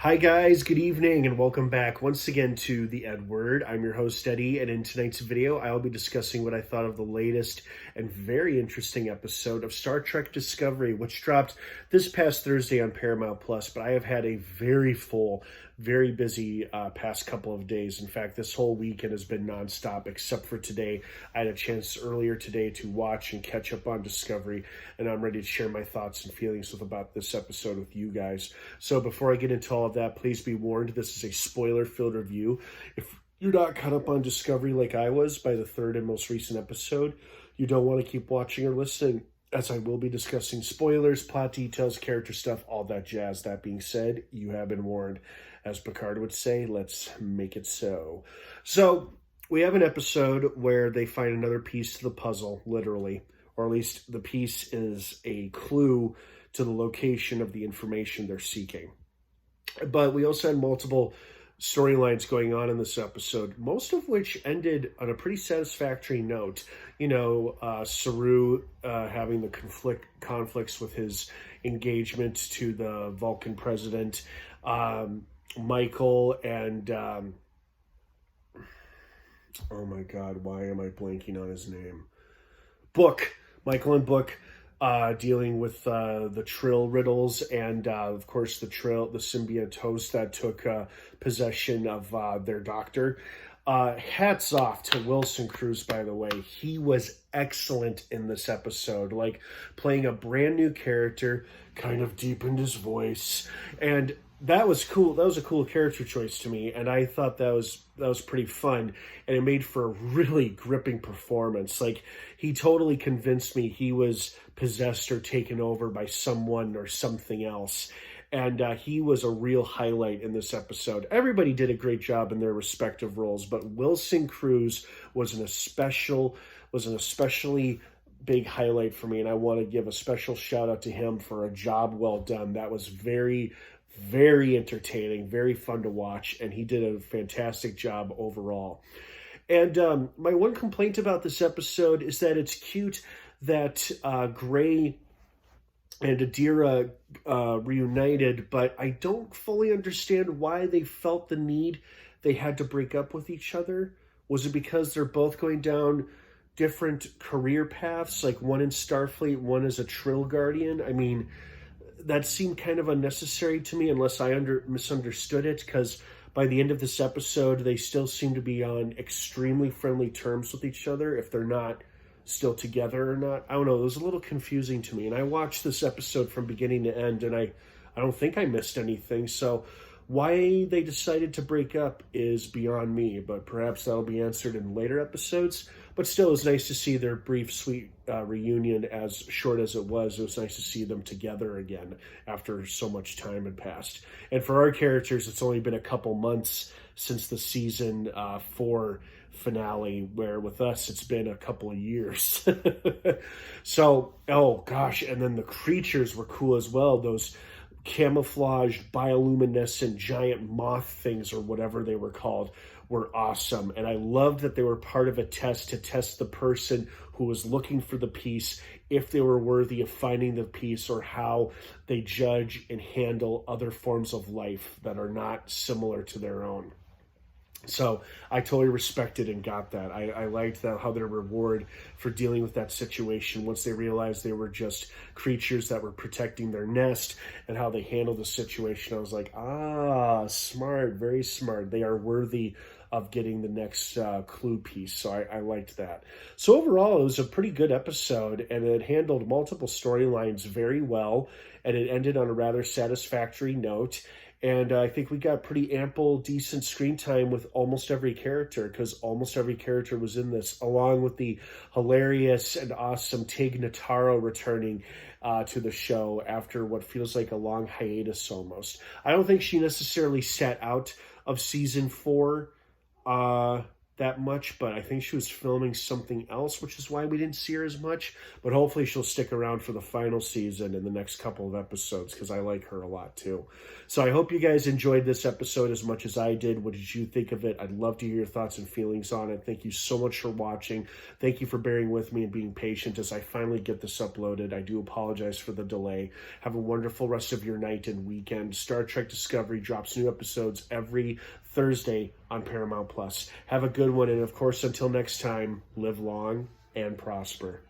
Hi guys, good evening and welcome back once again to the EdWord. I'm your host Eddie, and in tonight's video I'll be discussing what I thought of the latest and very interesting episode of Star Trek Discovery, which dropped this past Thursday on Paramount Plus, but I have had a very full, very busy past couple of days. In fact, this whole weekend has been nonstop except for today. I had a chance earlier today to watch and catch up on Discovery, and I'm ready to share my thoughts and feelings about this episode with you guys. So before I get into all of that, please be warned, this is a spoiler-filled review. If you're not caught up on Discovery like I was by the third and most recent episode, you don't want to keep watching or listening, as I will be discussing spoilers, plot details, character stuff, all that jazz. That being said, you have been warned. As Picard would say, let's make it so. So, we have an episode where they find another piece to the puzzle, literally, or at least the piece is a clue to the location of the information they're seeking. But we also had multiple storylines going on in this episode, most of which ended on a pretty satisfactory note. You know, Saru having the conflicts with his engagement to the Vulcan president, Michael and oh my god, why am I blanking on his name? Michael and Book dealing with the Trill riddles, and of course the symbiont host that took possession of their doctor. Hats off to Wilson Cruz, by the way. He was excellent in this episode, like playing a brand new character, kind of deepened his voice, and that was cool. That was a cool character choice to me, and I thought that was pretty fun, and it made for a really gripping performance. Like, he totally convinced me he was possessed or taken over by someone or something else, and he was a real highlight in this episode. Everybody did a great job in their respective roles, but Wilson Cruz was an especially big highlight for me, and I want to give a special shout out to him for a job well done. That was very entertaining, very fun to watch, and he did a fantastic job overall. And my one complaint about this episode is that it's cute that Gray and Adira reunited, but I don't fully understand why they felt the need they had to break up with each other. Was it because they're both going down different career paths, like one in Starfleet, one as a Trill Guardian? I mean, that seemed kind of unnecessary to me, unless I misunderstood it, because by the end of this episode, they still seem to be on extremely friendly terms with each other, if they're not still together or not. I don't know, it was a little confusing to me, and I watched this episode from beginning to end, and I don't think I missed anything, so why they decided to break up is beyond me, but perhaps that'll be answered in later episodes. But still, it was nice to see their brief, sweet reunion, as short as it was. It was nice to see them together again after so much time had passed. And for our characters, it's only been a couple months since the season 4 finale, where with us, it's been a couple of years. So, oh gosh, and then the creatures were cool as well. Those camouflaged bioluminescent giant moth things, or whatever they were called, were awesome. And I loved that they were part of a test to test the person who was looking for the piece, if they were worthy of finding the piece, or how they judge and handle other forms of life that are not similar to their own. So I totally respected and got that. I liked that, how their reward for dealing with that situation, once they realized they were just creatures that were protecting their nest, and how they handled the situation. I was like, smart, very smart. They are worthy of getting the next clue piece. So I liked that. So overall, it was a pretty good episode, and it handled multiple storylines very well, and it ended on a rather satisfactory note. And I think we got pretty ample, decent screen time with almost every character, because almost every character was in this, along with the hilarious and awesome Tig Notaro returning to the show after what feels like a long hiatus almost. I don't think she necessarily sat out of season 4 that much, but I think she was filming something else, which is why we didn't see her as much. But hopefully she'll stick around for the final season in the next couple of episodes, because I like her a lot too. So I hope you guys enjoyed this episode as much as I did. What did you think of it? I'd love to hear your thoughts and feelings on it. Thank you so much for watching. Thank you for bearing with me and being patient as I finally get this uploaded. I do apologize for the delay. Have a wonderful rest of your night and weekend. Star Trek Discovery drops new episodes every Thursday on Paramount Plus. Have a good one, and of course, until next time, live long and prosper.